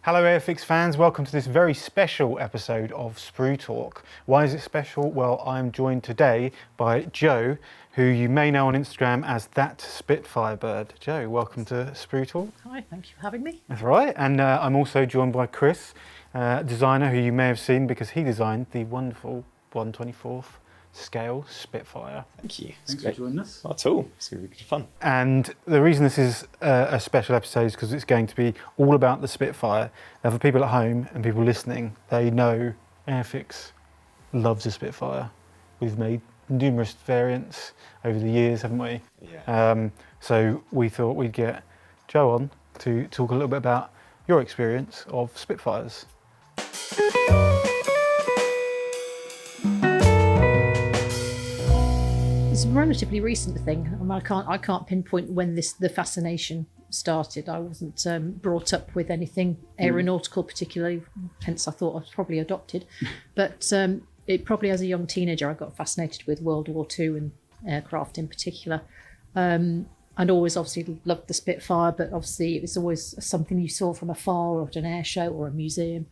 Hello Airfix fans, welcome to this very special episode of Sprue Talk. Why is it special? Well, I'm joined today by Joe, who you may know on Instagram as That Spitfire Bird. Joe, welcome to Sprue Talk. Hi, thank you for having me. That's right, and I'm also joined by Chris, designer who you may have seen because he designed the wonderful 1/24th scale Spitfire. Thank you. Thanks for joining us. Not at all. It's going to be good fun. And the reason this is a special episode is because it's going to be all about the Spitfire. Now for people at home and people listening, they know Airfix loves the Spitfire. We've made numerous variants over the years, haven't we? Yeah. So we thought we'd get Joe on to talk a little bit about your experience of Spitfires. It's a relatively recent thing. I can't pinpoint when the fascination started. I wasn't brought up with anything aeronautical particularly, hence I thought I was probably adopted. But it probably as a young teenager I got fascinated with World War II and aircraft in particular. And always obviously loved the Spitfire, but obviously it was always something you saw from afar or at an air show or a museum.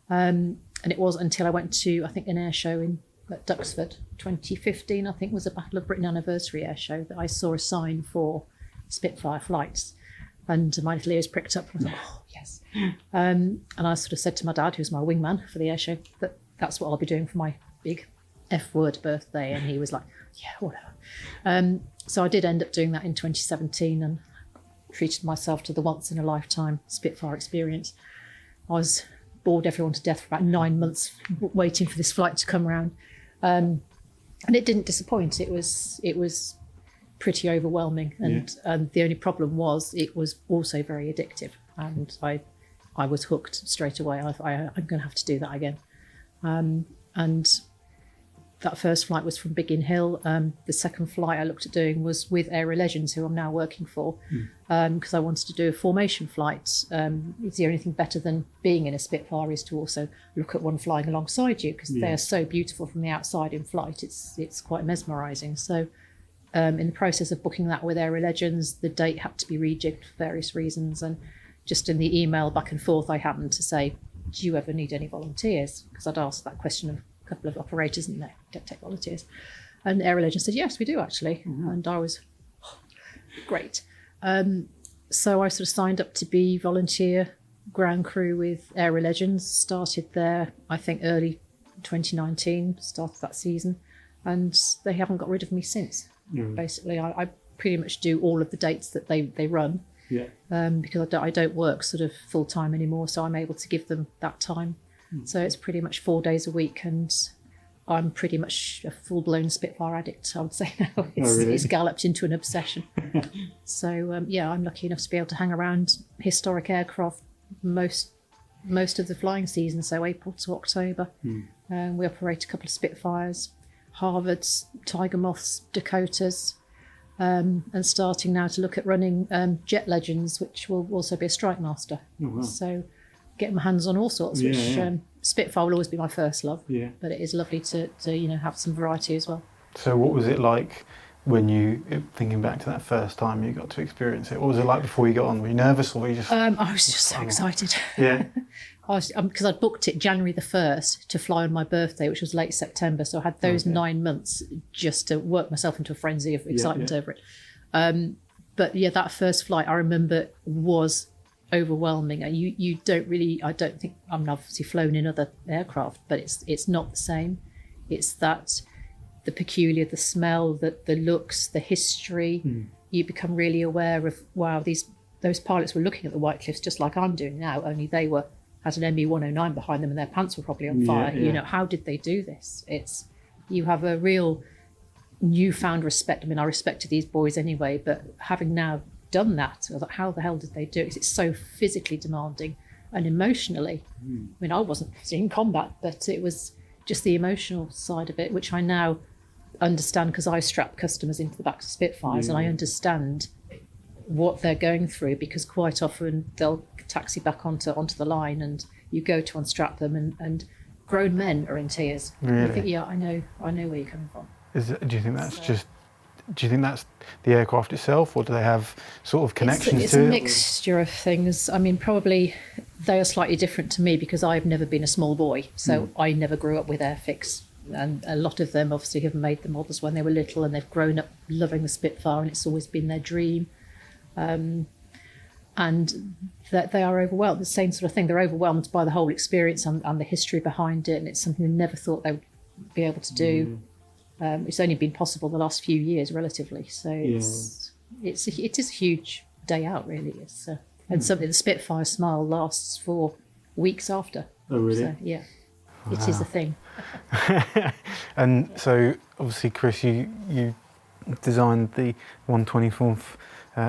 And it wasn't until I went to, I think, an air show at Duxford, 2015, I think, was a Battle of Britain anniversary air show, that I saw a sign for Spitfire flights. And my little ears pricked up and I thought, oh, yes. And I sort of said to my dad, who's my wingman for the air show, that that's what I'll be doing for my big F-word birthday. And he was like, yeah, whatever. So I did end up doing that in 2017 and treated myself to the once-in-a-lifetime Spitfire experience. I was bored everyone to death for about 9 months waiting for this flight to come around. And it didn't disappoint. It was pretty overwhelming. And the only problem was it was also very addictive. And I was hooked straight away. I'm going to have to do that again. And that first flight was from Biggin Hill. The second flight I looked at doing was with Aero Legends, who I'm now working for, because I wanted to do a formation flight. It's the only thing better than being in a Spitfire is to also look at one flying alongside you, because they are so beautiful from the outside in flight. It's quite mesmerising. So in the process of booking that with Aero Legends, the date had to be rejigged for various reasons. And just in the email back and forth, I happened to say, do you ever need any volunteers? Because I'd asked that question of couple of operators, and they don't take volunteers. And Aero Legends said, yes, we do actually. And I was, great. So I sort of signed up to be volunteer ground crew with Aero Legends, started there, I think early 2019, started that season. And they haven't got rid of me since. Basically, I pretty much do all of the dates that they run. Because I don't work sort of full time anymore, so I'm able to give them that time. So it's pretty much 4 days a week, and I'm pretty much a full-blown Spitfire addict, I would say now. It's galloped into an obsession. So I'm lucky enough to be able to hang around historic aircraft most of the flying season, so April to October. We operate a couple of Spitfires, Harvards, Tiger Moths, Dakotas, and starting now to look at running Jet Legends, which will also be a Strike Master. Oh, wow. So getting my hands on all sorts, which Spitfire will always be my first love, but it is lovely to have some variety as well. So what was it like when you, thinking back to that first time you got to experience it, what was it like before you got on? Were you nervous or were you just... I was just so excited. Yeah. Because I'd booked it January the 1st to fly on my birthday, which was late September, so I had those 9 months just to work myself into a frenzy of excitement over it. But yeah, that first flight I remember was overwhelming. You don't really, I don't think, I've obviously flown in other aircraft, but it's not the same. It's that the peculiar, the smell, the looks, the history. You become really aware of, wow, those pilots were looking at the White Cliffs just like I'm doing now, only they had an ME 109 behind them and their pants were probably on fire. How did they do this? You have a real newfound respect. I mean, I respected these boys anyway, but having now done that, I was like, how the hell did they do it? 'Cause it's so physically demanding and emotionally. I mean, I wasn't in combat, but it was just the emotional side of it, which I now understand because I strap customers into the backs of Spitfires and I understand what they're going through, because quite often they'll taxi back onto the line and you go to unstrap them and grown men are in tears. Really? I think, I know where you're coming from. Do you think that's the aircraft itself, or do they have sort of connections to it? It's a mixture of things. I mean, probably they are slightly different to me because I've never been a small boy, so I never grew up with Airfix. And a lot of them obviously have made the models when they were little, and they've grown up loving the Spitfire, and it's always been their dream. And that they are overwhelmed. The same sort of thing. They're overwhelmed by the whole experience and the history behind it, and it's something they never thought they would be able to do. It's only been possible the last few years, relatively. So it is a huge day out, really. It's and something the Spitfire smile lasts for weeks after. Oh, really? So, yeah, it is a thing. And so, obviously, Chris, you designed the 1/24th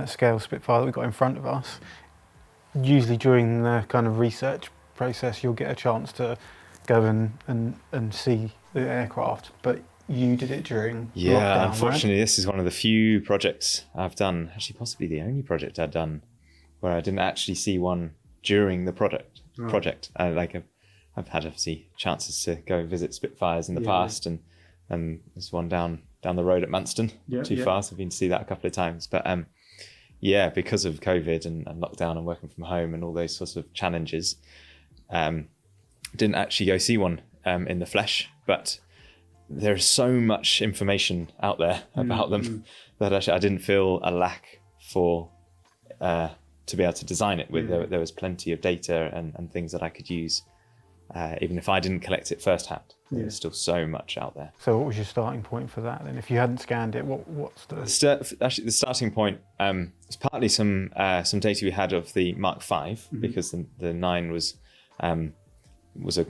scale Spitfire that we've got in front of us. Usually during the kind of research process, you'll get a chance to go and see the aircraft, but you did it during lockdown, unfortunately, right? This is one of the few projects I've done, actually possibly the only project I've done, where I didn't actually see one during the project. I've had obviously chances to go visit Spitfires in the past, and there's one down the road at Manston, too far, so I've been to see that a couple of times. But because of COVID and lockdown and working from home and all those sorts of challenges, didn't actually go see one in the flesh. But there's so much information out there about them that actually I didn't feel a lack for to be able to design it with. There was plenty of data and things that I could use, even if I didn't collect it firsthand. There's still so much out there. So what was your starting point for that then? If you hadn't scanned it, what's the... Actually, the starting point is partly some data we had of the Mark V, because the 9 was a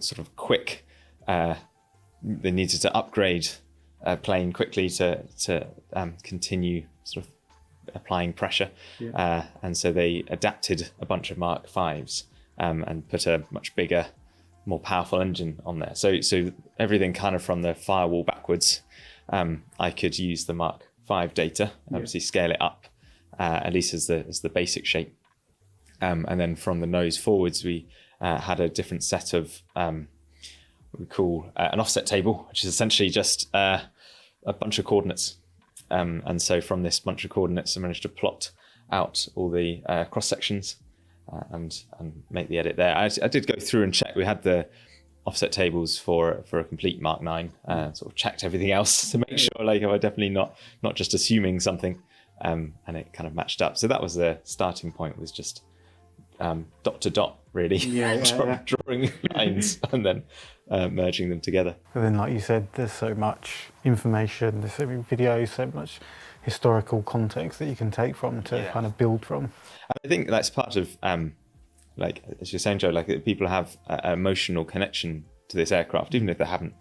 sort of quick... they needed to upgrade a plane quickly to continue sort of applying pressure. And so they adapted a bunch of Mark Vs and put a much bigger, more powerful engine on there. So everything kind of from the firewall backwards, I could use the Mark V data and obviously scale it up, at least as the basic shape. And then from the nose forwards, we had a different set of what we call an offset table, which is essentially just a bunch of coordinates. And so from this bunch of coordinates, I managed to plot out all the cross sections and make the edit there. I did go through and check. We had the offset tables for a complete Mark 9, sort of checked everything else to make sure like I was definitely not just assuming something, and it kind of matched up. So that was the starting point, was just dot to dot, really, drawing lines and then merging them together. And then, like you said, there's so much information, there's so many videos, so much historical context that you can take from to kind of build from. I think that's part of, like as you're saying, Joe, like people have an emotional connection to this aircraft, even if they haven't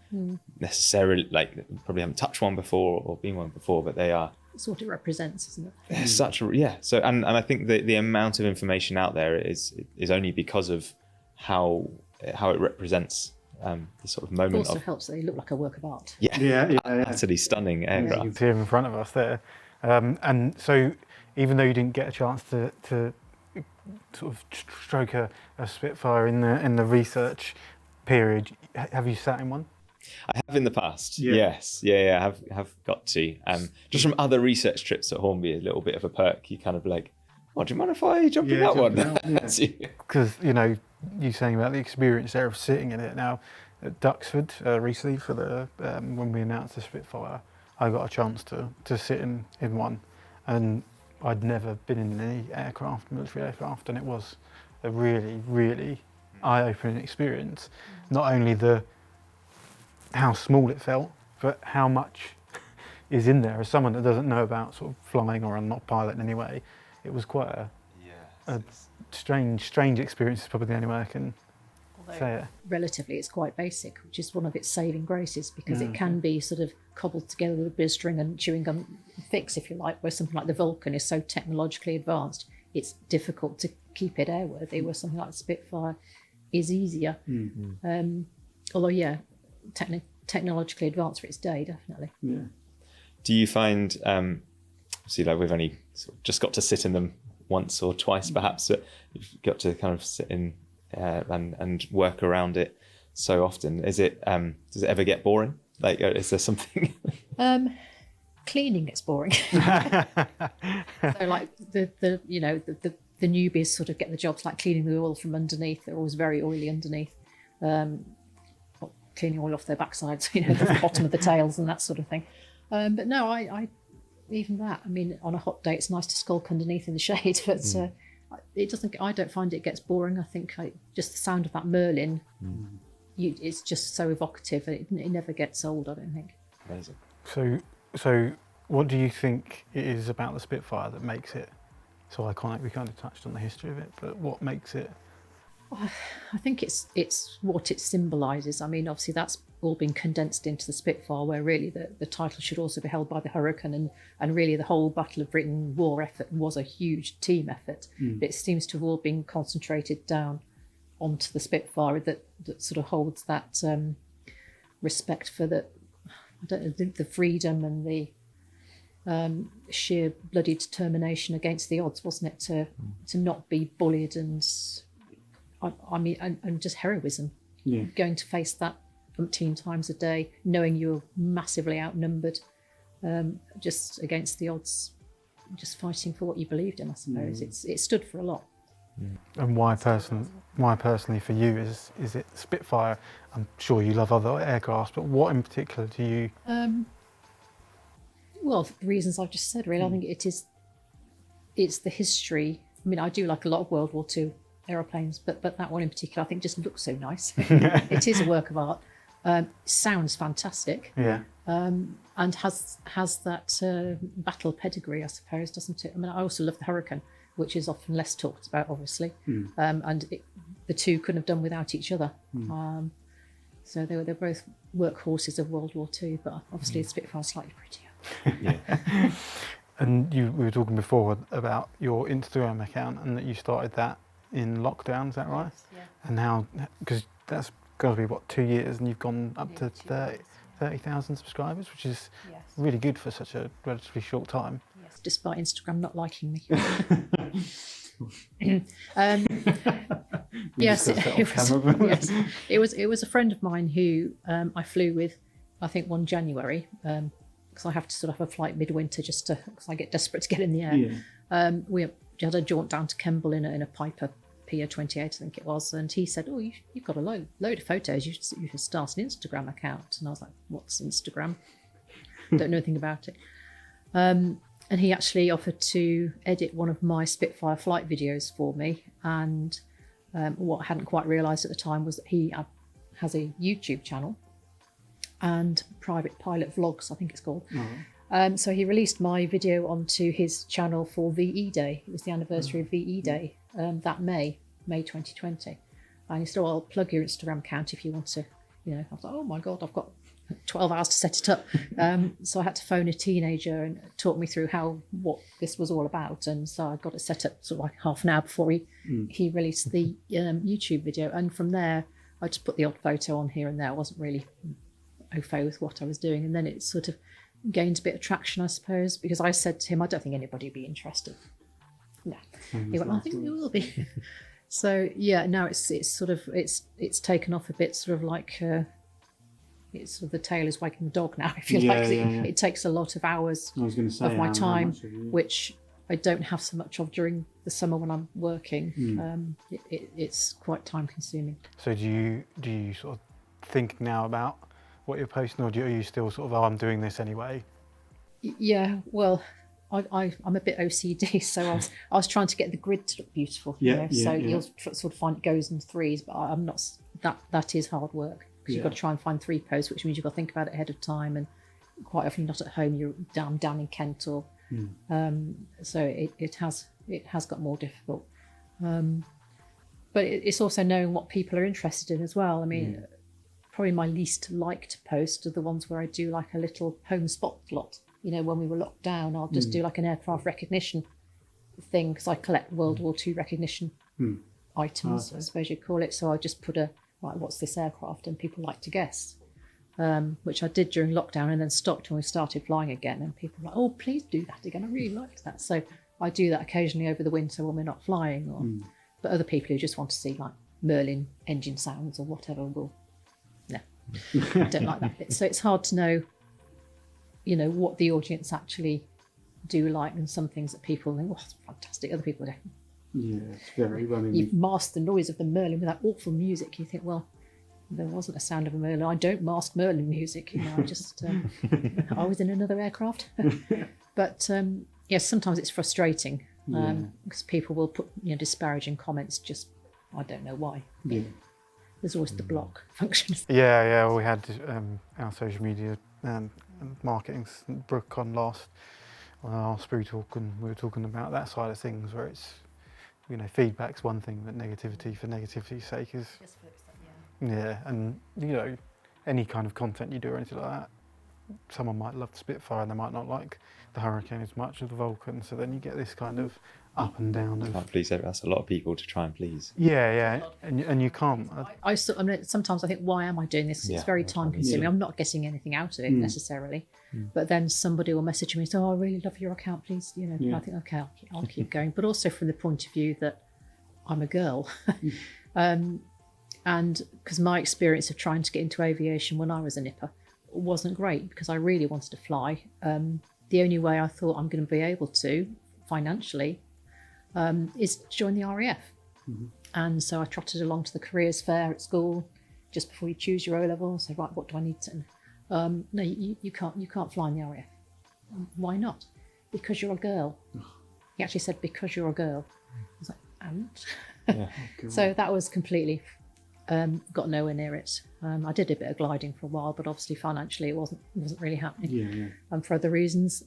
necessarily, like probably haven't touched one before or been one before, but they are. It's what it represents, isn't it? It's such a, So and I think the amount of information out there is only because of how it represents the sort of moment. It also helps that they look like a work of art. Utterly stunning aircraft. You can see them in front of us there. And so even though you didn't get a chance to sort of stroke a Spitfire in the research period, have you sat in one? I have in the past, yes. I have got to. Just from other research trips at Hornby, a little bit of a perk. You kind of like, oh, do you mind if I jump in that one? Because, you saying about the experience there of sitting in it. Now, at Duxford recently for the when we announced the Spitfire, I got a chance to sit in one, and I'd never been in any aircraft, military aircraft, and it was a really, really eye-opening experience. Not only how small it felt, but how much is in there. As someone that doesn't know about sort of flying, or I'm not pilot in any way, it was quite a strange experience. Is probably the only way I can say it. Relatively, it's quite basic, which is one of its saving graces, because it can be sort of cobbled together with a bit of string and chewing gum fix, if you like, where something like the Vulcan is so technologically advanced, it's difficult to keep it airworthy, where something like the Spitfire is easier. Although, technologically advanced for its day, definitely. Do you find, obviously, like we've only sort of just got to sit in them once or twice, perhaps, but you've got to kind of sit in and work around it so often. Does it ever get boring? Like, is there something? Cleaning gets boring. So, like the the newbies sort of get the jobs like cleaning the oil from underneath. They're always very oily underneath. Cleaning oil off their backsides, the bottom of the tails and that sort of thing. But no, I even that. I mean, on a hot day, it's nice to skulk underneath in the shade, but it doesn't. I don't find it gets boring. I think just the sound of that Merlin, it's just so evocative. It never gets old. I don't think. Amazing. So what do you think it is about the Spitfire that makes it so iconic? We kind of touched on the history of it, but what makes it? I think it's what it symbolises. I mean, obviously that's all been condensed into the Spitfire, where really the title should also be held by the Hurricane, and really the whole Battle of Britain war effort was a huge team effort. But it seems to have all been concentrated down onto the Spitfire that sort of holds that respect for the freedom and the sheer bloody determination against the odds, wasn't it? To not be bullied and just heroism. Going to face that umpteen times a day, knowing you're massively outnumbered, just against the odds, just fighting for what you believed in. I suppose it stood for a lot. And why personally for you is it Spitfire? I'm sure you love other aircraft, but what in particular do you? Well, the reasons I've just said, really. I think it's the history. I mean, I do like a lot of World War II aeroplanes, but that one in particular, I think, just looks so nice. It is a work of art. Sounds fantastic. Yeah. And has that battle pedigree, I suppose, doesn't it? I mean, I also love the Hurricane, which is often less talked about, obviously. And the two couldn't have done without each other. So they're both workhorses of World War II, but obviously the Spitfire's slightly prettier. And we were talking before about your Instagram account and that you started that in lockdown, is that right? Yes, yeah. And now, because that's got to be, 2 years, and you've gone up to 30,000 subscribers, which is really good for such a relatively short time. Yes, despite Instagram not liking me. Yes, it was a friend of mine who I flew with, I think, one January, because I have to sort of have a flight midwinter because I get desperate to get in the air. We had a jaunt down to Kemble in a Piper Pier 28, I think it was, and he said, you've got a load of photos, you should start an Instagram account. And I was like, what's Instagram? Don't know anything about it. And he actually offered to edit one of my Spitfire flight videos for me, and what I hadn't quite realised at the time was that he has a YouTube channel and Private Pilot Vlogs, I think it's called. So he released my video onto his channel for VE Day. It was the anniversary of VE Day, that May 2020. And he said, I'll plug your Instagram account if you want to. I was like, oh my God, I've got 12 hours to set it up. So I had to phone a teenager and talk me through what this was all about. And so I got it set up sort of like half an hour before he released the YouTube video. And from there, I just put the odd photo on here and there. I wasn't really au fait with what I was doing. And then it sort of gained a bit of traction, I suppose, because I said to him, I don't think anybody would be interested. No. He went, I think there will be. So yeah, now it's sort of it's taken off a bit, sort of like it's sort of the tail is wagging the dog now, if you like. It takes a lot of hours of my time, which I don't have so much of during the summer when I'm working. It's quite time consuming. So do you sort of think now about what you're posting, or are you still sort of, I'm doing this anyway? Yeah, well, I'm a bit OCD, so I was trying to get the grid to look beautiful. You'll sort of find it goes in threes, but I'm not. That is hard work, because you've got to try and find 3 posts, which means you've got to think about it ahead of time, and quite often you're not at home. You're down in Kent, or so it has got more difficult. But it's also knowing what people are interested in as well. I mean. Probably my least liked post are the ones where I do like a little home spot plot. When we were locked down, I'll just do like an aircraft recognition thing, because I collect World War II recognition items, I suppose you'd call it. So I just put what's this aircraft? And people like to guess, which I did during lockdown, and then stopped when we started flying again. And people were like, oh, please do that again. I really liked that. So I do that occasionally over the winter when we're not flying. But other people who just want to see like Merlin engine sounds or whatever will. I don't like that bit. So it's hard to know, what the audience actually do like, and some things that people think, oh, it's fantastic. Other people don't. Yeah, it's very running. You've masked the noise of the Merlin with that awful music. You think, well, there wasn't a sound of a Merlin. I don't mask Merlin music. I just I was in another aircraft. But yes, sometimes it's frustrating because people will put disparaging comments. Just I don't know why. Yeah. There's always the block function. Yeah. Well, we had our social media and marketing Brooke on last on our Sprue Talk, and we were talking about that side of things where it's feedback's one thing, but negativity for negativity's sake is and any kind of content you do or anything like that, someone might love the Spitfire and they might not like the Hurricane as much as the Vulcan, so then you get this kind of up and down. Can't please everyone. That's a lot of people to try and please. Yeah, and you can't. Sometimes I think, why am I doing this? It's very time consuming. I'm not getting anything out of it necessarily. But then somebody will message me and say, "Oh, I really love your account, please." I think, okay, I'll keep going. But also from the point of view that I'm a girl, and because my experience of trying to get into aviation when I was a nipper wasn't great, because I really wanted to fly. The only way I thought I'm going to be able to financially is to join the RAF. And so I trotted along to the careers fair at school just before you choose your O-level. So, right, what do I need to? No, you can't fly in the RAF. Why not? Because you're a girl. He actually said, because you're a girl. I was like, and? So that was completely, got nowhere near it. I did a bit of gliding for a while, but obviously financially it wasn't really happening. For other reasons.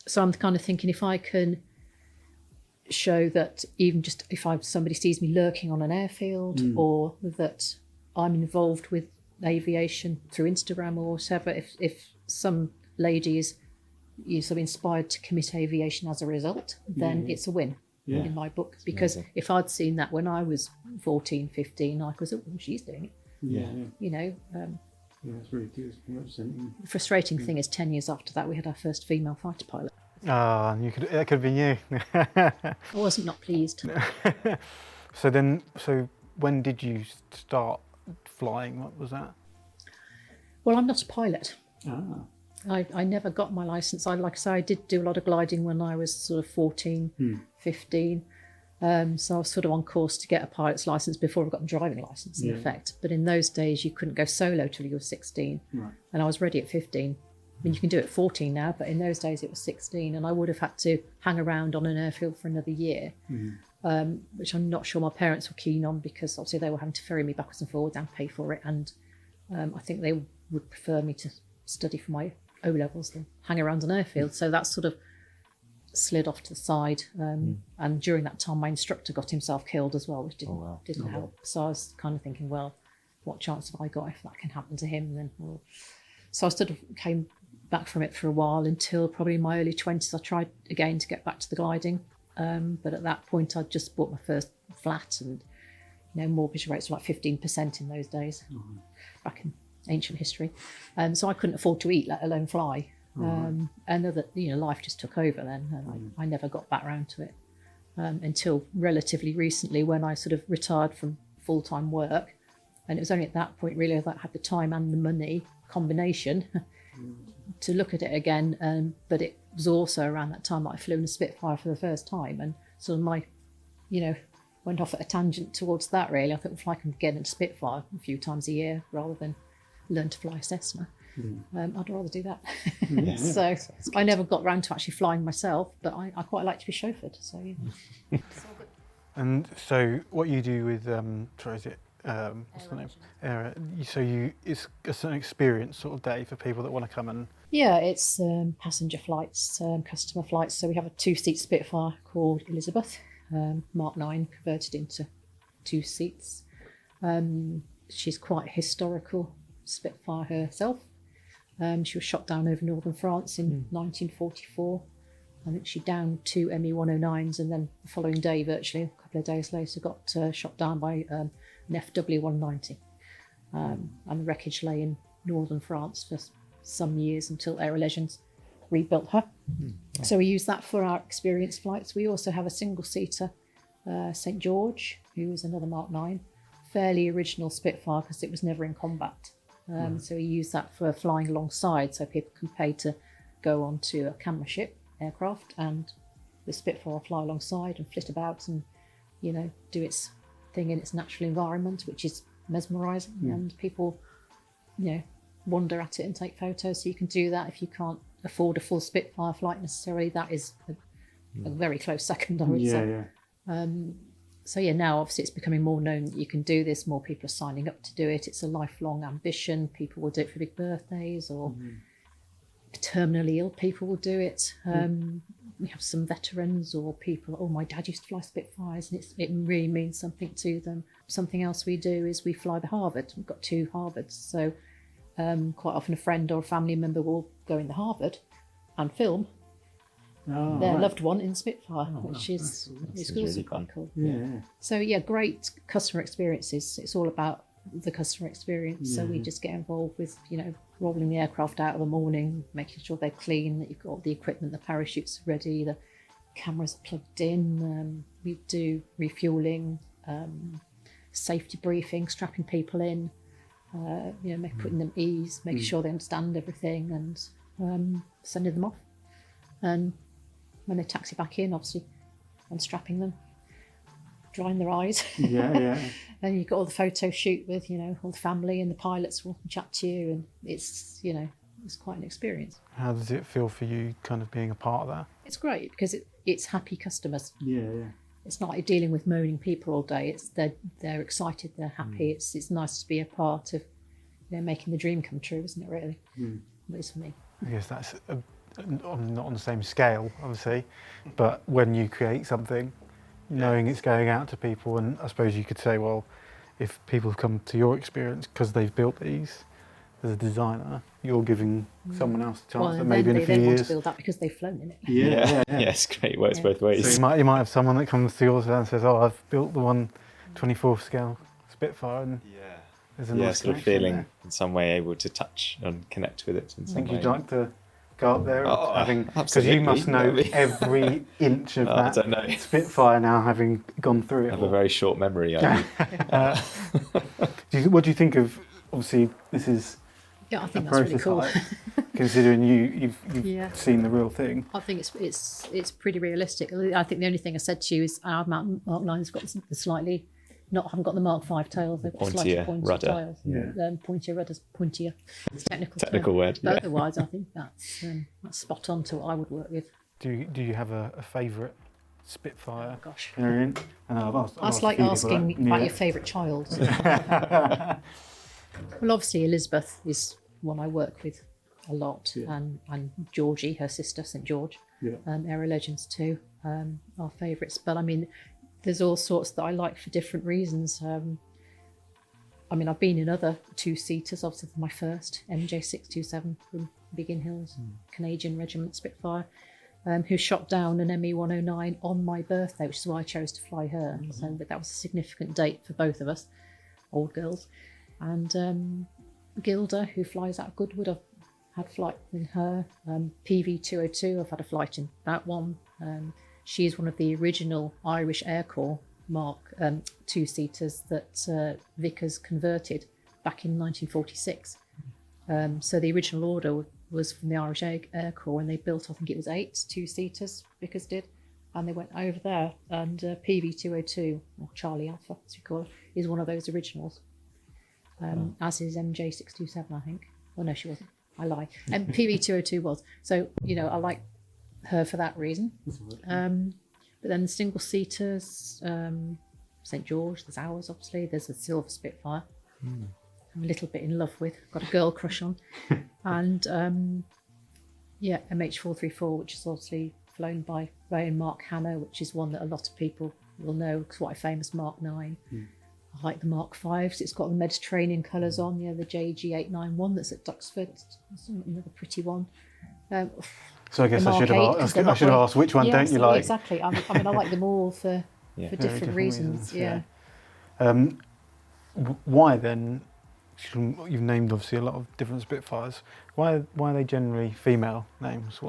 So I'm kind of thinking, if I can show that even just if somebody sees me lurking on an airfield, or that I'm involved with aviation through Instagram or whatever, if some lady is sort of inspired to commit aviation as a result, then it's a win in my book. Because if I'd seen that when I was 14, 15, I was, oh, she's doing it. It's really good. The frustrating thing is 10 years after that, we had our first female fighter pilot. That could be you. I wasn't not pleased. So when did you start flying? What was that? Well, I'm not a pilot. I never got my licence. Like I say, I did do a lot of gliding when I was sort of 14, 15. So I was sort of on course to get a pilot's licence before I got a driving licence, in effect. But in those days, you couldn't go solo till you were 16. Right. And I was ready at 15. I mean, you can do it at 14 now, but in those days it was 16. And I would have had to hang around on an airfield for another year, which I'm not sure my parents were keen on, because obviously they were having to ferry me backwards and forwards and pay for it. And I think they would prefer me to study for my O-levels than hang around an airfield. So that sort of slid off to the side. And during that time, my instructor got himself killed as well, which didn't help. So I was kind of thinking, well, what chance have I got if that can happen to him? Then, so I sort of came back from it for a while until probably my early 20s. I tried again to get back to the gliding. But at that point, I'd just bought my first flat, and mortgage rates were like 15% in those days, back in ancient history. So I couldn't afford to eat, let alone fly. And that life just took over then, and I never got back round to it until relatively recently, when I sort of retired from full-time work. And it was only at that point really that I had the time and the money combination to look at it again. But it was also around that time that I flew in a Spitfire for the first time, and sort of my went off at a tangent towards that really. I thought, if I can get into Spitfire a few times a year rather than learn to fly a Cessna, I'd rather do that. So I never got round to actually flying myself, but I quite like to be chauffeured. So it's all good. And so what you do with what's the name? It's an experience sort of day for people that want to come and. Yeah, it's passenger flights, customer flights. So we have a 2-seat Spitfire called Elizabeth, Mark 9, converted into 2 seats. She's quite a historical Spitfire herself. She was shot down over northern France in 1944. I think she downed 2 Me-109s, and then the following day, virtually a couple of days later, got shot down by an FW-190. And the wreckage lay in northern France for some years until Aero Legends rebuilt her. So we use that for our experience flights. We also have a single-seater St George, who is another Mark 9, fairly original Spitfire because it was never in combat. So we use that for flying alongside, so people can pay to go onto a camera ship aircraft and the Spitfire fly alongside and flit about and, you know, do its thing in its natural environment, which is mesmerising, and people, you know, wander at it and take photos. So you can do that if you can't afford a full Spitfire flight necessarily. That is a very close second, I would say. So yeah, now obviously it's becoming more known that you can do this. More people are signing up to do it. It's a lifelong ambition. People will do it for big birthdays, or terminally ill people will do it. We have some veterans or people, oh, my dad used to fly Spitfires, and it really means something to them. Something else we do is we fly the Harvard. We've got 2 Harvards, so quite often a friend or a family member will go in the Harvard and film their loved one in Spitfire, which is also really quite fun. cool. Yeah. So yeah, great customer experiences. It's all about the customer experience. So we just get involved with, you know, rolling the aircraft out of the morning, making sure they're clean, that you've got all the equipment, the parachutes ready, the cameras plugged in. We do refueling, safety briefing, strapping people in, you know, putting them at ease, making sure they understand everything, and sending them off. And when they taxi back in, obviously unstrapping them, drying their eyes. And you've got all the photo shoot with, you know, all the family, and the pilots will chat to you, and it's, you know, it's quite an experience. How does it feel for you kind of being a part of that? It's great because it's happy customers. Yeah. It's not like dealing with moaning people all day. It's they're excited, they're happy. It's nice to be a part of, you know, making the dream come true, isn't it, really? At least for me. I guess that's not on the same scale, obviously, but when you create something, knowing it's going out to people, and I suppose you could say, well, if people have come to your experience because they've built these as a designer, you're giving someone else a chance, and maybe in a few they want years. to build that because they've flown in it. Yeah, it's great. Works both ways. So you might have someone that comes to yours and says, "Oh, I've built the 1/24 scale Spitfire," and there's a nice sort of connection feeling there. in some way able to touch and connect with it in I some think way. you'd like to go up there, because absolutely. you must know Maybe. every inch of I don't that know. Spitfire now, having gone through it. I have all. a very short memory. I do. What do you think of? Obviously, this is Yeah, I a think that's really cool. prototype, considering you've Yeah. seen the real thing. I think it's pretty realistic. I think the only thing I said to you is our Mark 9's got the slightly, haven't got the Mark 5 tails. They've got slightly Pointier pointier rudder. tails. Yeah. Pointier rudders, pointier. It's technical Technical word. But Yeah. otherwise, I think that's spot on to what I would work with. Do you have a favourite Spitfire Oh, gosh. variant? And I've asked That's a like few people asking that. about Yeah. your favourite child. Well, obviously Elizabeth is one I work with a lot, and Georgie, her sister, St George, Aero Legends too, are favourites. But I mean, there's all sorts that I like for different reasons. I mean, I've been in other 2-seaters, obviously my first, MJ627 from Biggin Hills, Canadian Regiment Spitfire, who shot down an ME-109 on my birthday, which is why I chose to fly her. So that was a significant date for both of us, old girls. And Gilda, who flies out of Goodwood, I've had flight with her. PV202, I've had a flight in that one. She is one of the original Irish Air Corps Mark 2-seaters that Vickers converted back in 1946. So the original order was from the Irish Air Corps, and they built, I think it was 8 2-seaters, Vickers did, and they went over there. And PV202, or Charlie Alpha as we call it, is one of those originals, as is MJ627, I think. Well, no, she wasn't. I lie. And PV202 was. So, you know, I like her for that reason. But then the single seaters, St George, there's ours obviously, there's a Silver Spitfire I'm a little bit in love with, got a girl crush on. And MH434, which is obviously flown by Ray and Mark Hanna, which is one that a lot of people will know, it's quite a famous Mark 9. I like the Mark 5s. It's got the Mediterranean colours on, the JG891 that's at Duxford. It's another pretty one. So I guess I should have asked which one don't you like? Exactly. I mean, I like them all for different reasons. Yeah. Why then? You've named obviously a lot of different Spitfires. Why are they generally female names?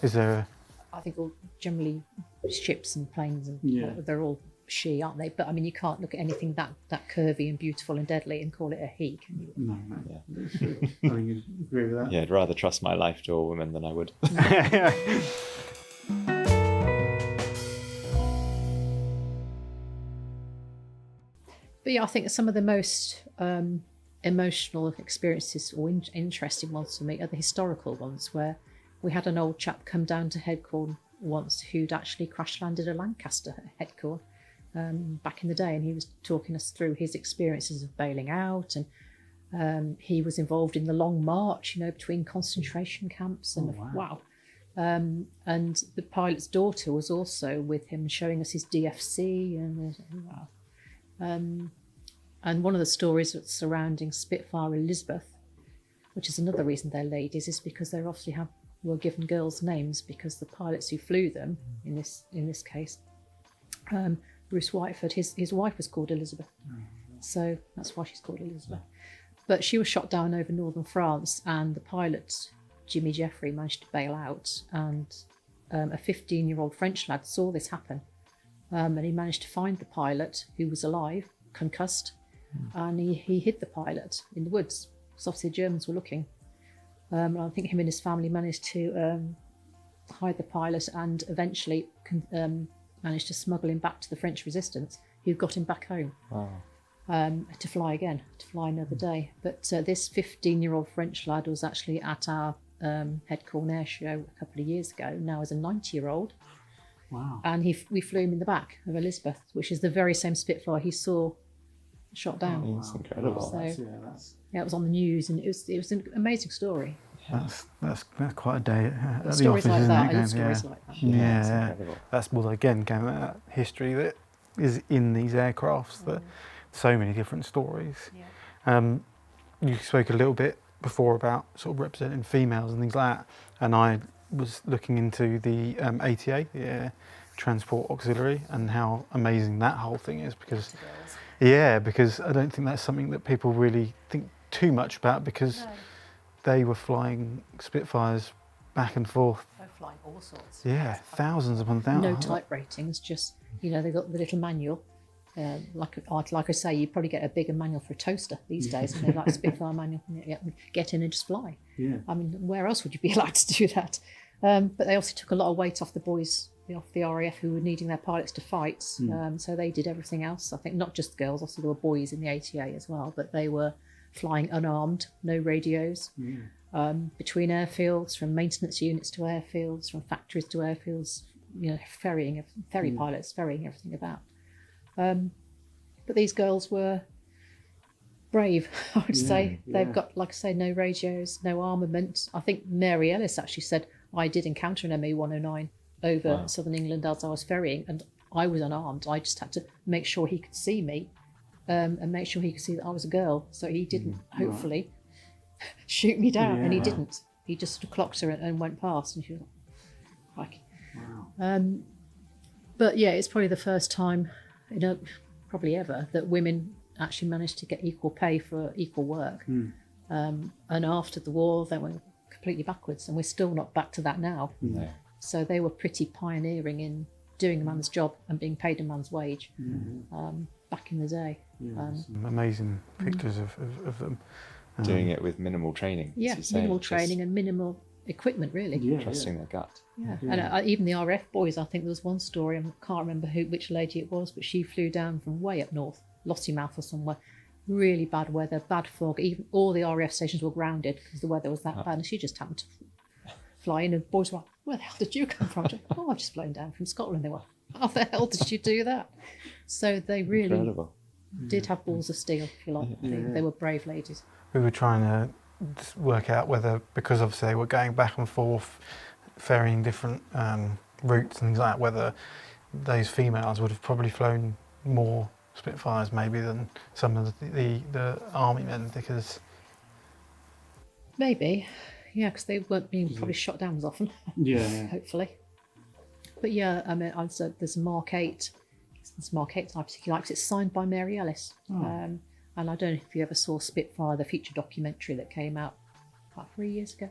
Is there? I think all generally ships and planes and they're all she, aren't they? But I mean, you can't look at anything that curvy and beautiful and deadly and call it a he, can you? No. I think you agree with that. Yeah, I'd rather trust my life to a woman than I would. But yeah, I think some of the most emotional experiences or interesting ones for me are the historical ones, where we had an old chap come down to Headcorn once who'd actually crash landed a Lancaster at Headcorn back in the day, and he was talking us through his experiences of bailing out, and he was involved in the Long March, between concentration camps, and wow. And the pilot's daughter was also with him, showing us his DFC, and wow. And one of the stories surrounding Spitfire Elizabeth, which is another reason they're ladies, is because they obviously were given girls' names, because the pilots who flew them, in this case, Bruce Whiteford, his wife was called Elizabeth, so that's why she's called Elizabeth. But she was shot down over northern France, and the pilot, Jimmy Jeffrey, managed to bail out, and a 15-year-old French lad saw this happen, and he managed to find the pilot, who was alive, concussed, and he hid the pilot in the woods, because obviously the Germans were looking. I think him and his family managed to hide the pilot, and eventually managed to smuggle him back to the French resistance, who got him back home. Wow. To fly another day. But this 15-year-old French lad was actually at our Headcorn Air Show a couple of years ago, now as a 90-year-old. Wow. And we flew him in the back of Elizabeth, which is the very same Spitfire he saw shot down. Oh, that's incredible. So, That's yeah, it was on the news, and it was an amazing story. That's quite a day at the Stories office, like isn't that, I it? love stories like that. Yeah, That's incredible. that's again going back to that history that is in these aircrafts. That so many different stories. Yeah. You spoke a little bit before about sort of representing females and things like that, and I was looking into the ATA, the Air Transport Auxiliary, and how amazing that whole thing is, because because I don't think that's something that people really think too much about, because they were flying Spitfires back and forth. They're flying all sorts. Yeah, thousands upon thousands. No type ratings, just they got the little manual. Like I say, you probably get a bigger manual for a toaster these days, and they're like Spitfire manual. Yeah, get in and just fly. Yeah. I mean, where else would you be allowed to do that? But they also took a lot of weight off the boys, off the RAF, who were needing their pilots to fight. So they did everything else. I think not just girls, obviously there were boys in the ATA as well, but they were flying unarmed, no radios, between airfields, from maintenance units to airfields, from factories to airfields, ferry pilots ferrying everything about. But these girls were brave, I would say. They've got, like I say, no radios, no armament. I think Mary Ellis actually said, I did encounter an ME-109 over southern England as I was ferrying, and I was unarmed. I just had to make sure he could see me, and make sure he could see that I was a girl, so he didn't hopefully shoot me down. And he didn't. He just sort of clocked her and went past, and she was like, wow. But yeah, it's probably the first time, probably ever, that women actually managed to get equal pay for equal work. And after the war, they went completely backwards, and we're still not back to that now. No. So they were pretty pioneering in doing a man's job and being paid a man's wage back in the day. Amazing pictures of them. Doing it with minimal training. Yeah, as you say, minimal just training and minimal equipment, really. trusting their gut. Yeah. And even the RF boys, I think there was one story, I can't remember which lady it was, but she flew down from way up north, Lossiemouth or somewhere, really bad weather, bad fog. Even all the RAF stations were grounded because the weather was that bad, and she just happened to fly in, and the boys were like, where the hell did you come from? She went, I've just flown down from Scotland. They were, how the hell did you do that? So they really Incredible. did have balls of steel, if you like. They were brave ladies. We were trying to just work out whether, because obviously they were going back and forth, ferrying different routes and things like that, whether those females would have probably flown more Spitfires maybe than some of the army men, because maybe, yeah, because they weren't being probably shot down as often. Hopefully. But yeah, I mean, there's a Mark 8. It's Mark 8 I particularly like, 'cause it's signed by Mary Ellis. And I don't know if you ever saw Spitfire, the feature documentary that came out about 3 years ago.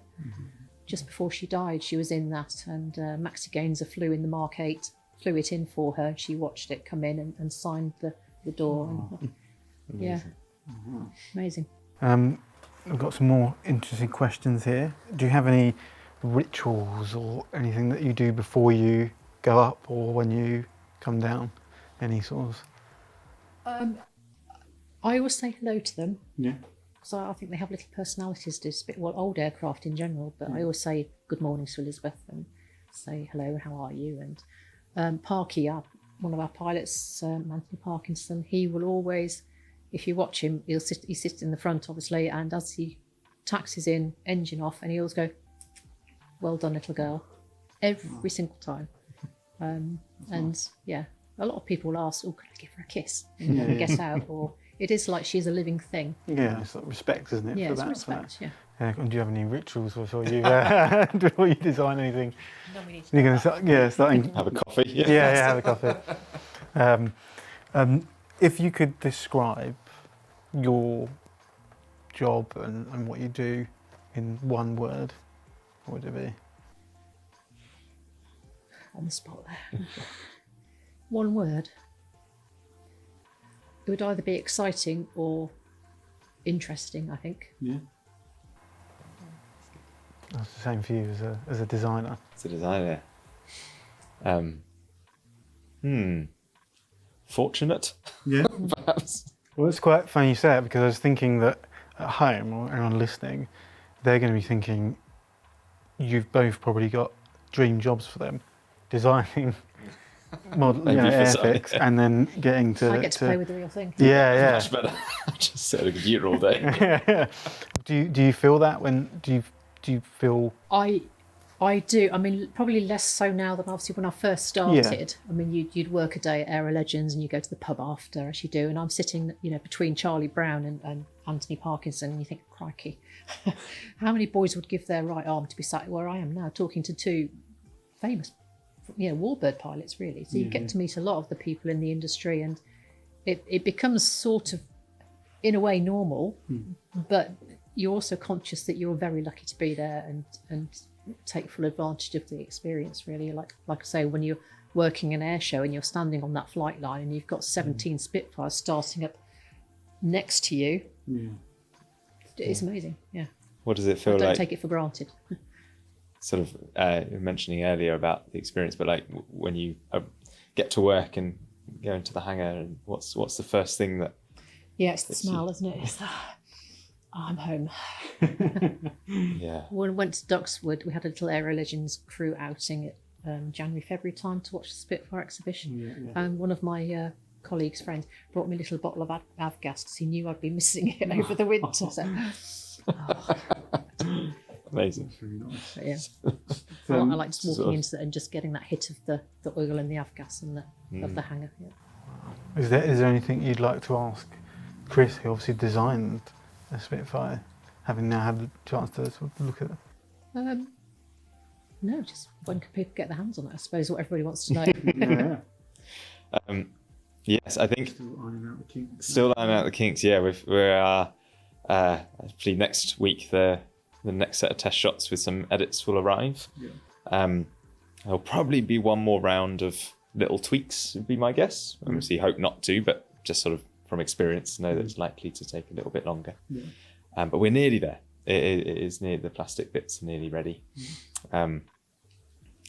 Just before she died, she was in that, and Maxi Gainser flew in the Mark 8, flew it in for her, and she watched it come in and signed the door. Amazing. Amazing. We've got some more interesting questions here. Do you have any rituals or anything that you do before you go up or when you come down? Any sort of... I always say hello to them. Yeah. because I think they have little personalities. It's a bit, well, old aircraft in general, but I always say good morning to Elizabeth and say hello, how are you? And Parky, one of our pilots, Anthony Parkinson, he will always, if you watch him, he sits in the front, obviously, and as he taxis in, engine off, and he always go, well done, little girl, every single time. And yeah, a lot of people will ask, oh, could I give her a kiss and get out? Or it is like she's a living thing. Yeah, it's like respect, isn't it? Yeah, for it's that, respect, yeah. And do you have any rituals before you before you design anything? No, we need to You're going to starting. Have a coffee. Yeah, have a coffee. If you could describe your job and what you do in one word, what would it be? on the spot there. One word. It would either be exciting or interesting, I think. Yeah. That's the same for you as a designer. As a designer. Fortunate. Yeah. Perhaps. Well, it's quite funny you say it, because I was thinking that at home, or anyone listening, they're going to be thinking you've both probably got dream jobs for them, designing model, Airfix, and then getting to. I get to play with the real thing. Yeah. Much better. Just sit at a computer all day. Do you feel that when do you feel? I do. I mean, probably less so now than obviously when I first started. I mean, you'd work a day at Aero Legends and you go to the pub after, as you do. And I'm sitting, between Charlie Brown and Anthony Parkinson, and you think, crikey, how many boys would give their right arm to be sat where I am now, talking to two famous, warbird pilots, really. So you get to meet a lot of the people in the industry, and it becomes sort of, in a way, normal, but you're also conscious that you're very lucky to be there and take full advantage of the experience, really. Like I say, when you're working an air show and you're standing on that flight line and you've got 17 Spitfires starting up next to you, it's amazing. Yeah. What does it feel I like? don't take it for granted. Sort of mentioning earlier about the experience, but like when you get to work and go into the hangar, and what's the first thing that? Yeah, it's the smell, isn't it? It's I'm home. Yeah. When we went to Duxford, we had a little Aero Legends crew outing at January, February time to watch the Spitfire exhibition. And one of my colleagues' friends brought me a little bottle of avgas because he knew I'd be missing it over the winter. So, Amazing. but yeah. I like just walking into it and just getting that hit of the oil and the avgas and of the hangar. Yeah. Is there anything you'd like to ask Chris, who obviously designed a Spitfire, having now had the chance to sort of look at it? No, just when can people get their hands on it? I suppose what everybody wants to know. Yes, I think Still ironing out the kinks. still ironing out the kinks. Yeah, we're actually next week the next set of test shots with some edits will arrive. There'll probably be one more round of little tweaks, would be my guess. Obviously, hope not to, but just sort of from experience, know that it's likely to take a little bit longer. But we're nearly there. It is near, the plastic bits are nearly ready. And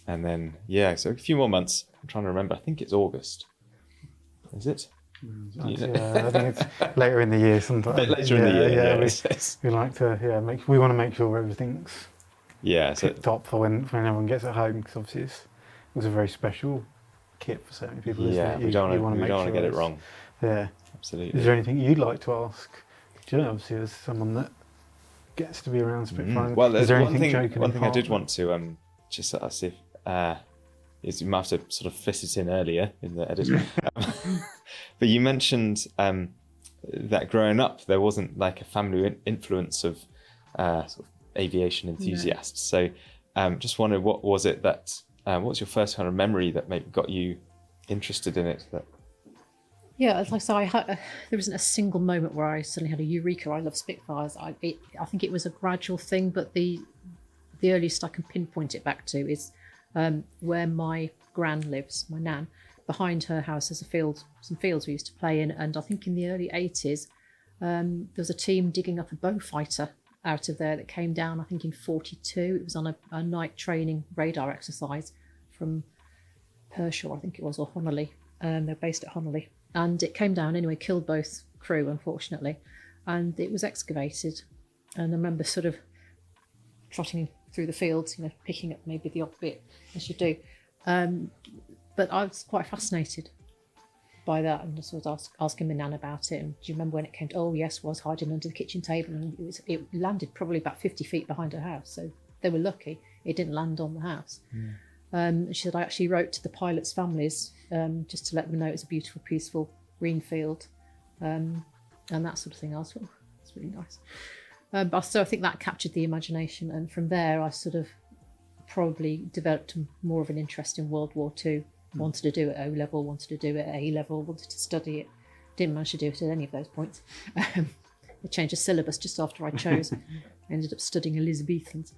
then, so a few more months. I'm trying to remember. I think it's August. Is it? I think it's later in the year sometimes. A bit later in the year, we like to we want to make sure everything's so top for when everyone gets at home, because obviously it was a very special kit for so many people. Isn't it? we don't want to get it wrong. Yeah, absolutely. Is there anything you'd like to ask? Obviously, as someone that gets to be around Spitfire. Well, there's is there one anything thing I did want to just see if is you might have to sort of fit it in earlier in the edit. But you mentioned that growing up there wasn't like a family influence of sort of aviation enthusiasts. So just wondered, what was it that what was your first kind of memory that maybe got you interested in it? Yeah, like I say, there wasn't a single moment where I suddenly had a eureka. I love Spitfires. I think it was a gradual thing, but the earliest I can pinpoint it back to is where my gran lives, my nan. Behind her house there's some fields we used to play in, and I think in the early 80s there was a team digging up a bow fighter out of there that came down, I think in 42. It was on a night training radar exercise from Pershore, I think it was, or Honolly. They're based at Honolly. And it came down anyway, killed both crew, unfortunately, and it was excavated. And I remember sort of trotting through the fields, picking up maybe the odd bit as you do. But I was quite fascinated by that, and sort of asking my nan about it. And do you remember when it came to, oh yes, was hiding under the kitchen table, and it landed probably about 50 feet behind her house. So they were lucky it didn't land on the house. She said, I actually wrote to the pilots' families just to let them know it's a beautiful, peaceful green field, and that sort of thing. I was, oh, that's really nice. But so I think that captured the imagination, and from there I sort of probably developed more of an interest in World War II. Wanted to do it at O level, wanted to do it at A level, wanted to study it. Didn't manage to do it at any of those points. They changed the syllabus just after I chose. I ended up studying Elizabethans.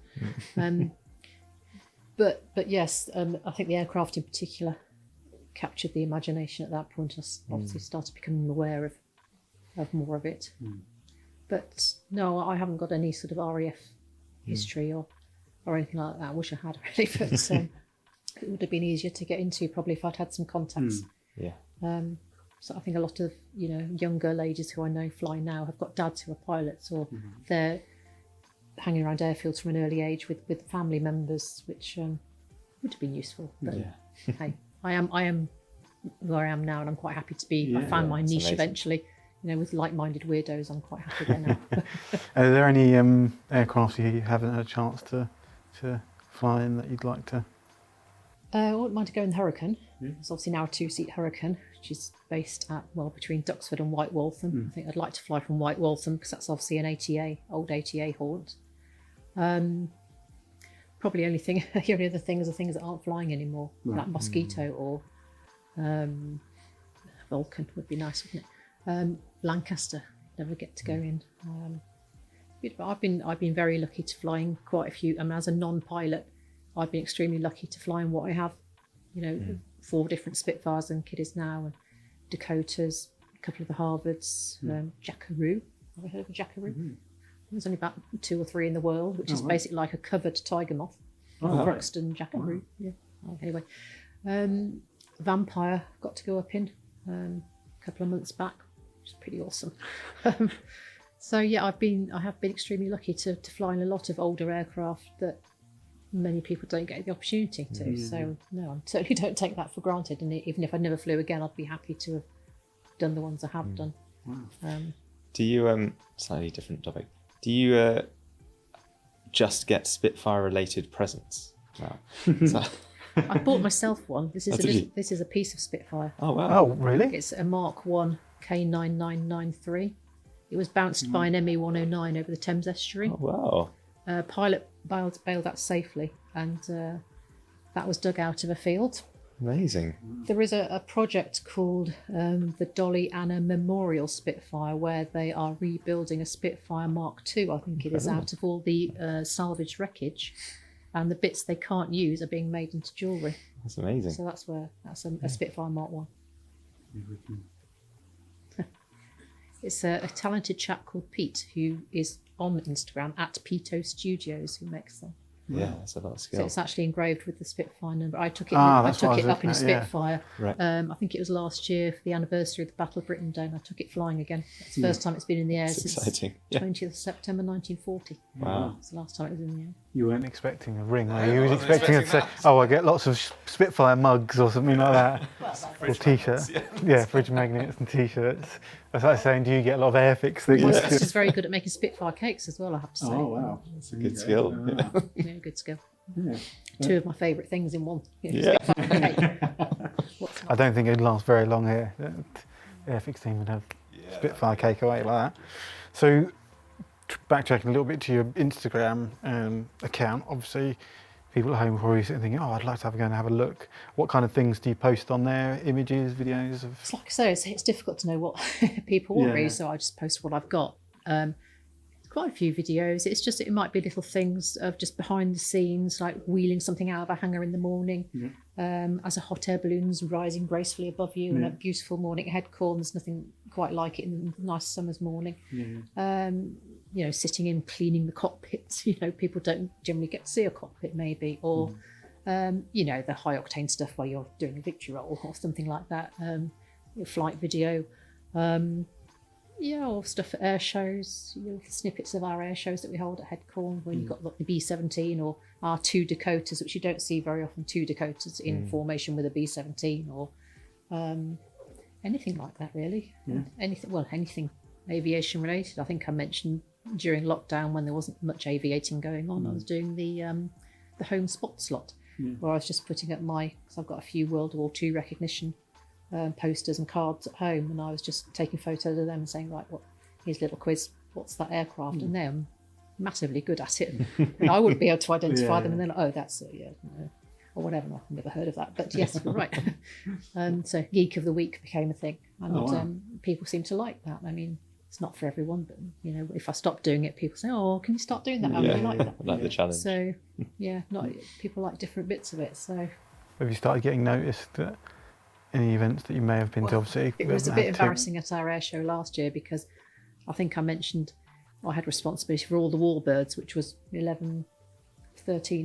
But yes, I think the aircraft in particular captured the imagination at that point. I obviously started becoming aware of more of it. But no, I haven't got any sort of RAF history or anything like that. I wish I had, really, but it would have been easier to get into probably if I'd had some contacts. So I think a lot of younger ladies who I know fly now have got dads who are pilots, or they're hanging around airfields from an early age with family members, which would have been useful. But hey, I am where I am now, and I'm quite happy to be. I found my niche amazing. Eventually. With like-minded weirdos, I'm quite happy there now. Are there any aircraft you haven't had a chance to fly in that you'd like to? I wouldn't mind to go in the Hurricane. It's obviously now a two-seat Hurricane, which is based at, between Duxford and White Waltham. I think I'd like to fly from White Waltham because that's obviously an old ATA haunt. Probably the only other things are things that aren't flying anymore, like Mosquito or Vulcan would be nice, wouldn't it? Lancaster, never get to go in. But I've been very lucky to fly in quite a few. I mean, as a non-pilot, I've been extremely lucky to fly in what I have. 4 different Spitfires and Kiddies now, and Dakotas, a couple of the Harvards, Jackaroo. Have you heard of a Jackaroo? There's only about 2 or 3 in the world, which is basically like a covered tiger moth. Bruxton Jackaroo. Yeah. Anyway, Vampire got to go up in a couple of months back, which is pretty awesome. So yeah, I have been extremely lucky to fly in a lot of older aircraft that many people don't get the opportunity to. So no, I certainly don't take that for granted. And even if I never flew again, I'd be happy to have done the ones I have done. Do you slightly different topic? Do you just get Spitfire related presents now? I bought myself one. This is a piece of Spitfire. Oh wow! Oh really? It's a Mark 1 K9993. It was bounced by an ME 109 over the Thames estuary. Oh wow! Pilot bailed out safely, and that was dug out of a field. Amazing. There is a project called the Dolly Anna Memorial Spitfire, where they are rebuilding a Spitfire Mark II, I think it is, out of all the salvaged wreckage, and the bits they can't use are being made into jewellery. That's amazing. So that's a Spitfire Mark 1. It's a talented chap called Pete, who is on Instagram at Pito Studios, who makes them. Yeah, that's a lot of skill. So it's actually engraved with the Spitfire number. I took it. I took it up in a Spitfire. Right. I think it was last year for the anniversary of the Battle of Britain Day, and I took it flying again. It's the first time it's been in the air That's since exciting. Yeah. 20th of September 1940. Wow. It's the last time it was in the air. You weren't expecting a ring, were you? You were expecting to say, "Oh, I get lots of Spitfire mugs or something like that, or T-shirts." Yeah, fridge magnets and T-shirts. That's like saying, "Do you get a lot of Airfix things?" My sister's very good at making Spitfire cakes as well, I have to say. Oh wow, That's a good skill. Yeah, good skill. Yeah. 2 of my favourite things in one. Yeah. Spitfire cake. What's I not? don't think it'd last very long here. The Airfix team would have Spitfire cake away like that. So, backtracking a little bit to your Instagram account, obviously people at home are probably sitting thinking, "Oh, I'd like to go and have a look." What kind of things do you post on there? Images, videos of? It's like I say, it's difficult to know what people want, Yeah. really, so I just post what I've got. Quite a few videos. It's just, it might be little things of just behind the scenes, like wheeling something out of a hangar in the morning, as a hot air balloon's rising gracefully above you on a beautiful morning head call. There's nothing quite like it in a nice summer's morning. Sitting in cleaning the cockpits. People don't generally get to see a cockpit, maybe, or the high octane stuff where you're doing a victory roll or something like that. Flight video. Yeah, or stuff at air shows, snippets of our air shows that we hold at Headcorn, when you've got like the B-17 or our two Dakotas, which you don't see very often, two Dakotas in formation with a B-17 or anything like that, really. Anything aviation related. I think I mentioned during lockdown when there wasn't much aviating going on, I was doing the home spot slot, where I was just putting up because I've got a few World War II recognition posters and cards at home, and I was just taking photos of them and saying, right, here's a little quiz, what's that aircraft? And they're massively good at it, and I wouldn't be able to identify them, and then that's or whatever. I've never heard of that, but yes, you're right. So Geek of the Week became a thing, and people seem to like that. I mean, it's not for everyone, but if I stop doing it, people say, "Oh, can you start doing that?" I really like that. I like the challenge. So people like different bits of it. So have you started getting noticed at any events that you may have been to? Obviously, it was a bit embarrassing at our air show last year, because I think I mentioned I had responsibility for all the warbirds, which was 13,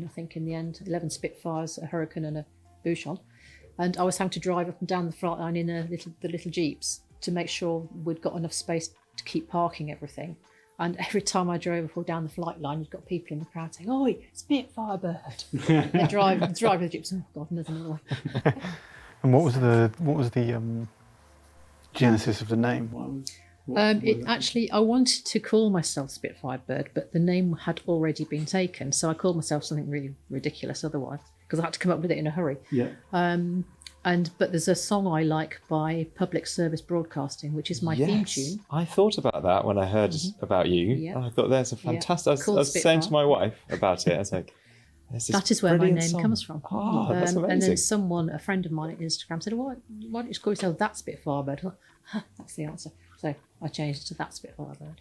I think, in the end. 11 Spitfires, a Hurricane and a Bouchon. And I was having to drive up and down the flight line in the little Jeeps to make sure we'd got enough space to keep parking everything. And every time I drove down the flight line, you've got people in the crowd saying, "Oi, Spitfire bird." They drive the Jeeps. Oh God, another one. And what was the genesis of the name? I wanted to call myself Spitfire Bird, but the name had already been taken, so I called myself something really ridiculous otherwise, because I had to come up with it in a hurry. Yeah. But there's a song I like by Public Service Broadcasting, which is my theme tune. I thought about that when I heard about you. Yeah. I thought there's a fantastic. I was saying to my wife about it. I was like, that is where my name comes from. Oh, that's amazing. And then a friend of mine on Instagram said, "Why don't you call yourself That Spitfire Bird?" I thought, that's the answer. So I changed it to That Spitfire Bird.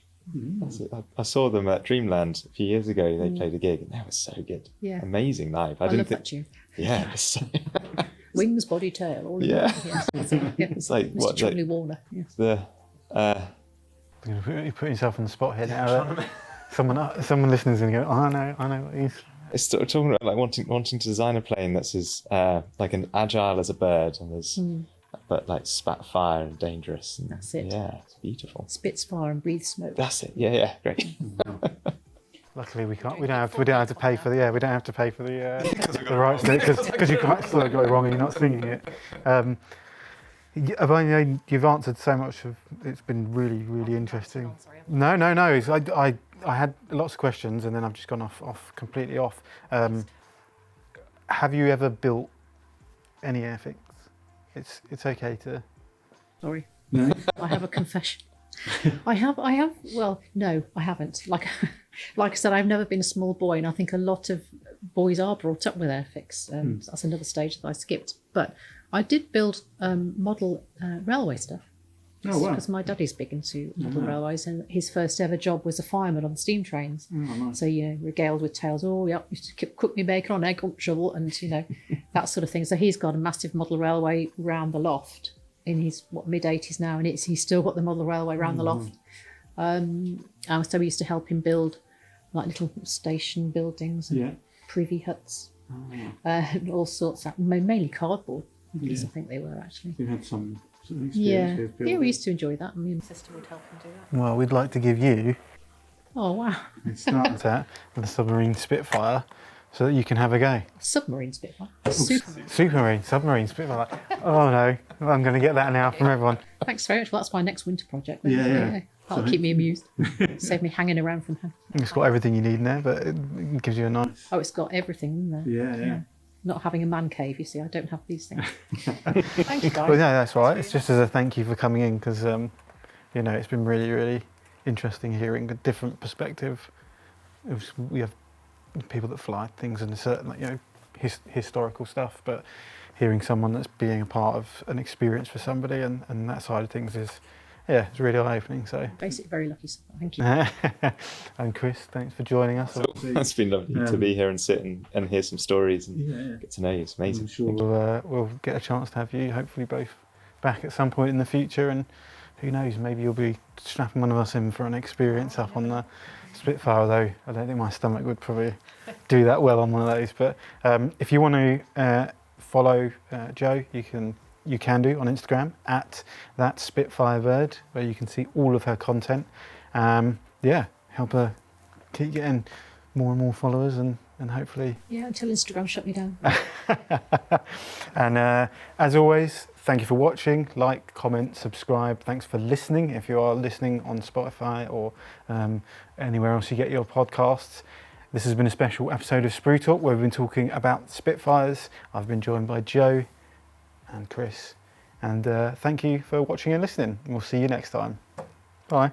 I saw them at Dreamland a few years ago. They played a gig, and that was so good. Yeah. Amazing live. I love that tune. Yeah. It's so... Wings, body, tail. All Yeah. Of that. Yes. It's like Mr. Chumley Warner. Yes. You put yourself on the spot here now. Someone listening is going to go, I know what he's... It's sort of talking about like wanting to design a plane that's as like an agile as a bird, and there's but like spat fire and dangerous. And, that's it. Yeah, it's beautiful. Spits fire and breathes smoke. That's it. Yeah, great. Luckily, we can't. We don't have to pay for the. We don't have to pay for the rights to it, because you can't still got it wrong and you're not singing it. You've answered so much of. It's been really, really interesting. Oh, sorry. No. I had lots of questions and then I've just gone off completely off. Have you ever built any Airfix? It's okay to. Sorry. No. I have a confession. I have. Well, no, I haven't. Like I said, I've never been a small boy, and I think a lot of boys are brought up with Airfix. So that's another stage that I skipped. But I did build model railway stuff. Oh, wow. Because my daddy's big into model railways, and his first ever job was a fireman on steam trains. Oh, nice. So, regaled with tales. Oh, yeah, used to cook me bacon on egg shovel, and that sort of thing. So he's got a massive model railway round the loft in his mid-80s now, and he's still got the model railway round the loft. So we used to help him build like little station buildings and privy huts, and all sorts of, mainly cardboard. Because I think they were actually. You had some experience with building. Yeah, we used to enjoy that. I mean, my sister would help him do that. Well, we'd like to give you Oh wow! that with the Submarine Spitfire, so that you can have a go. Submarine Spitfire. Submarine Spitfire. Oh no, I'm going to get that now from everyone. Thanks very much. Well, that's my next winter project. Yeah. That'll keep me amused. Save me hanging around from home. It's got everything you need in there, but it gives you a nice. Oh, it's got everything in there. Yeah. Not having a man cave, you see, I don't have these things. Thank you, guys. Well, yeah, that's right. It's just as a thank you for coming in, because it's been really, really interesting hearing a different perspective. We have people that fly things and certain, historical stuff, but hearing someone that's being a part of an experience for somebody and that side of things is, it's really eye-opening. So basically, very lucky. Thank you. And Chris, thanks for joining us. It's been lovely to be here and sit and hear some stories and get to know you. It's amazing. I'm sure. We'll get a chance to have you, hopefully both back at some point in the future, and who knows, maybe you'll be strapping one of us in for an experience up on the Spitfire, although I don't think my stomach would probably do that well on one of those. But if you want to follow Joe, you can you can do on Instagram at that Spitfire bird, where you can see all of her content. Help her keep getting more and more followers and hopefully. Yeah, until Instagram shut me down. And as always, thank you for watching. Like, comment, subscribe. Thanks for listening. If you are listening on Spotify or anywhere else you get your podcasts. This has been a special episode of Sprue Talk, where we've been talking about Spitfires. I've been joined by Joe and Chris. And thank you for watching and listening. We'll see you next time. Bye.